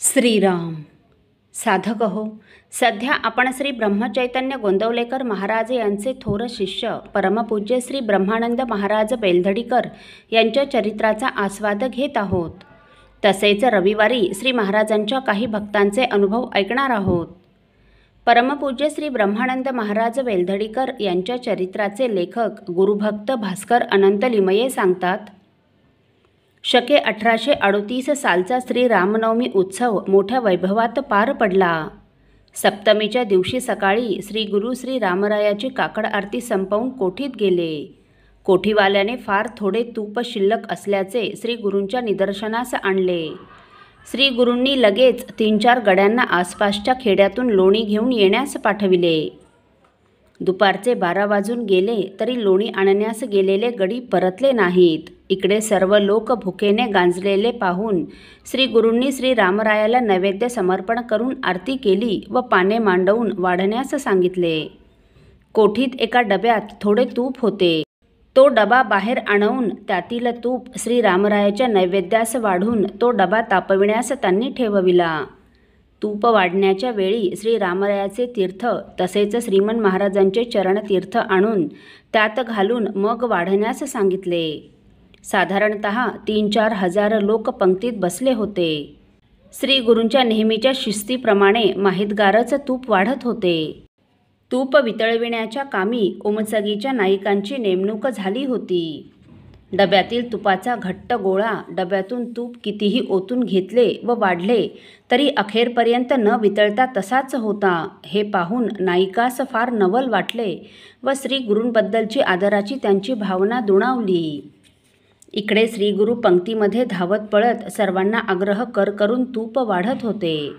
श्रीराम साधक हो, सध्या आपण श्री ब्रह्मचैतन्य गोंदवलेकर महाराज यांचे थोर शिष्य परमपूज्य श्री ब्रह्मानंद महाराज बेलधडीकर यांच्या चरित्राचा आस्वाद घेत आहोत. तसेच रविवारी श्री महाराजांच्या काही भक्तांचे अनुभव ऐकणार आहोत. परमपूज्य श्री ब्रह्मानंद महाराज बेलधडीकर यांच्या चरित्राचे लेखक गुरुभक्त भास्कर अनंत लिमये सांगतात. शके 1838 सालचा श्री रामनवमी उत्सव मोठ्या वैभवात पार पडला. सप्तमीच्या दिवशी सकाळी श्री गुरु श्री रामरायाची काकड आरती संपवून कोठीत गेले. कोठीवाल्याने फार थोडे तूप शिल्लक असल्याचे श्री गुरूंच्या निदर्शनास आणले. श्री गुरूंनी लगेच 3-4 गड्यांना आसपासच्या खेड्यातून लोणी घेऊन येण्यास पाठविले. दुपारचे 12 वाजून गेले तरी लोणी आणण्यास गेलेले गडी परतले नाहीत. इकडे सर्व लोक भुकेने गांजलेले पाहून श्री गुरूंनी श्री रामरायाला नैवेद्य समर्पण करून आरती केली व पाने मांडवून वाढण्यास सांगितले. कोठीत एका डब्यात थोडे तूप होते. तो डबा बाहेर आणून त्यातील तूप श्री रामरायाच्या नैवेद्यास वाढून तो डबा तापविण्यास त्यांनी ठेवविला. तूप वाढण्याच्या वेळी श्री रामरायाचे तीर्थ तसेच श्रीमन महाराजांचे चरणतीर्थ आणून त्यात घालून मग वाढण्यास सांगितले. साधारणत 3-4 हजार लोक पंक्तीत बसले होते. श्री गुरूंच्या नेहमीच्या शिस्तीप्रमाणे माहितगारच तूप वाढत होते. तूप वितळविण्याच्या कामी उमचगीच्या नायिकांची नेमणूक झाली होती. डब्यातील तुपाचा घट्ट गोळा डब्यातून तूप कितीही ओतून घेतले व वाढले तरी अखेरपर्यंत न वितळता तसाच होता. हे पाहून नायिकास फार नवल वाटले व श्री गुरूंबद्दलची आदराची त्यांची भावना दुणावली. इकडे श्री गुरु पंक्तीमध्ये धावत पळत सर्वांना आग्रह करून तूप वाढत होते.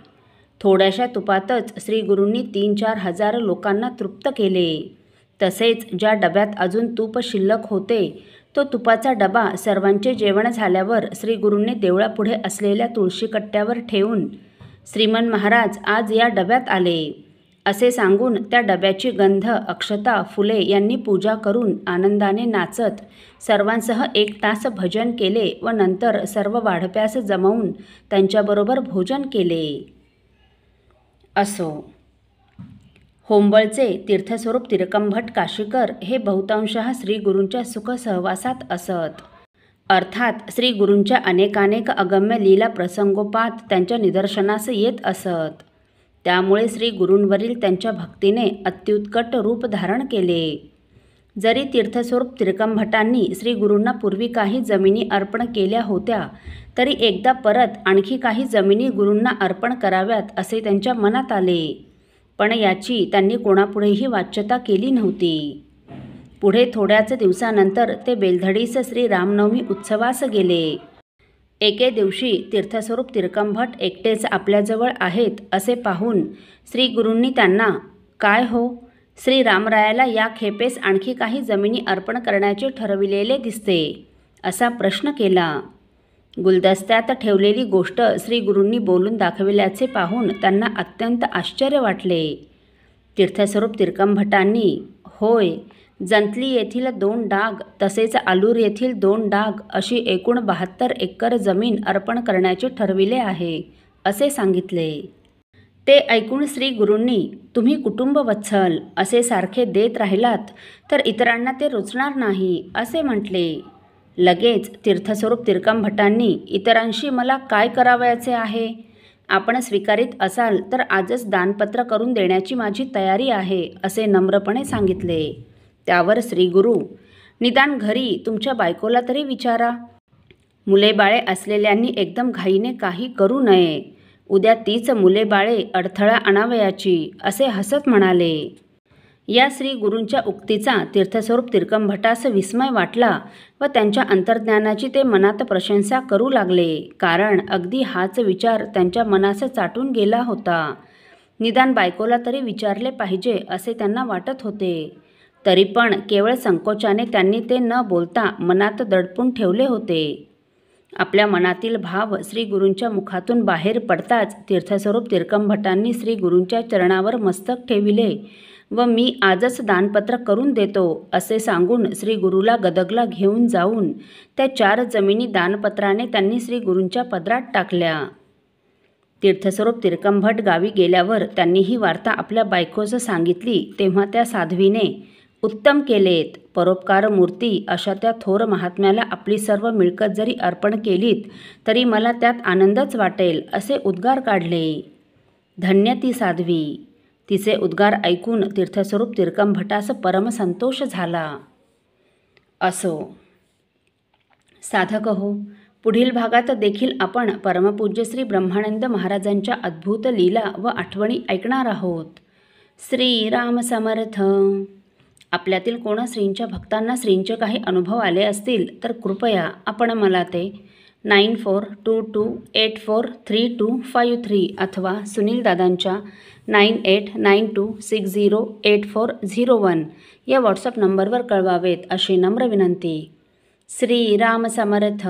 थोड्याशा तुपातच श्री गुरूंनी 3-4 हजार लोकांना तृप्त केले. तसेच ज्या डब्यात अजून तूप शिल्लक होते तो तुपाचा डबा सर्वांचे जेवण झाल्यावर श्री गुरूंनी देवळापुढे असलेल्या तुळशी कट्ट्यावर ठेवून श्रीमन महाराज आज या डब्यात आले असे सांगून त्या डब्याची गंध अक्षता फुले यांनी पूजा करून आनंदाने नाचत सर्वांसह 1 तास भजन केले व नंतर सर्व वाढप्यास जमवून त्यांच्याबरोबर भोजन केले. असो, होंबळचे तीर्थस्वरूप तिरकंभट काशीकर हे बहुतांशः श्री गुरूंच्या सुख सहवासात असत. अर्थात श्री गुरूंच्या अनेकानेक अगम्य लीला प्रसंगोपात त्यांच्या निदर्शनास येत असत. त्यामुळे श्री गुरूंवरील त्यांच्या भक्तीने अत्युत्कट रूप धारण केले. जरी तीर्थस्वरूप तिरकंभटांनी श्री गुरूंना पूर्वी काही जमिनी अर्पण केल्या होत्या तरी एकदा परत आणखी काही जमिनी गुरूंना अर्पण कराव्यात असे त्यांच्या मनात आले. पण याची त्यांनी कोणापुढेही वाच्यता केली नव्हती. पुढे थोड्याच दिवसानंतर ते बेलधडीस श्री रामनवमी उत्सवास गेले. एके दिवशी तीर्थस्वरूप तिरकंभट एकटेच आपल्याजवळ आहेत असे पाहून श्री गुरूंनी त्यांना, काय हो, श्री रामरायाला या खेपेस आणखी काही जमिनी अर्पण करण्याचे ठरविलेले दिसते असा प्रश्न केला. गुलदस्त्यात ठेवलेली गोष्ट श्री गुरूंनी बोलून दाखविल्याचे पाहून त्यांना अत्यंत आश्चर्य वाटले. तीर्थस्वरूप तिरकंभटांनी, होय, जंतली येथील 2 डाग तसेच आलूर येथील 2 डाग अशी एकूण 72 एकर जमीन अर्पण करण्याचे ठरविले आहे असे सांगितले. ते ऐकून श्री गुरूंनी, तुम्ही कुटुंबवत्सल असे सारखे देत राहिलात तर इतरांना ते रुचणार नाही असे म्हटले. लगेच तीर्थस्वरूप तिरकंभटांनी, इतरांशी मला काय करावयाचे आहे? आपण स्वीकारित असाल तर आजच दानपत्र करून देण्याची माझी तयारी आहे असे नम्रपणे सांगितले. त्यावर श्री गुरु, निदान घरी तुमच्या बायकोला तरी विचारा. मुलेबाळे असलेल्यांनी एकदम घाईने काही करू नये. उद्या तीच मुलेबाळे अडथळा आणावयाची असे हसत म्हणाले. या श्री गुरूंच्या उक्तीचा तीर्थस्वरूप तिरकंभटास विस्मय वाटला व त्यांच्या अंतर्ज्ञानाची ते मनात प्रशंसा करू लागले. कारण अगदी हाच विचार त्यांच्या मनास चाटून गेला होता. निदान बायकोला तरी विचारले पाहिजे असे त्यांना वाटत होते. तरी पण केवळ संकोचाने त्यांनी ते न बोलता मनात दडपून ठेवले होते. आपल्या मनातील भाव श्री गुरूंच्या मुखातून बाहेर पडताच तीर्थस्वरूप तिरकंभटांनी श्री गुरूंच्या चरणावर मस्तक ठेविले व मी आजच दानपत्र करून देतो असे सांगून श्री गुरूला गदगला घेऊन जाऊन त्या 4 जमिनी दानपत्राने त्यांनी श्री गुरूंच्या पदरात टाकल्या. तीर्थस्वरूप तिरकंभट गावी गेल्यावर त्यांनी ही वार्ता आपल्या बायकोस सांगितली, तेव्हा त्या साध्वीने, उत्तम केलेत, परोपकार मूर्ती अशा त्या थोर महात्म्याला आपली सर्व मिळकत जरी अर्पण केलीत तरी मला त्यात आनंदच वाटेल, असे उद्गार काढले. धन्य ती साध्वी. तिचे उद्गार ऐकून तीर्थस्वरूप तिरकंभटास परमसंतोष झाला. असो. साधक हो, पुढील भागात देखील आपण परमपूज्य श्री ब्रह्मानंद महाराजांच्या अद्भुत लीला व आठवणी ऐकणार आहोत. श्री राम समर्थ. आपल्यातील कोणा श्रींच्या भक्तांना श्रींचे काही अनुभव आले असतील तर कृपया आपण मला ते 9422843253 अथवा सुनील दादांच्या 9892608401 या व्हॉट्सअप नंबरवर कळवावेत, अशी नम्र विनंती. श्री राम समर्थ.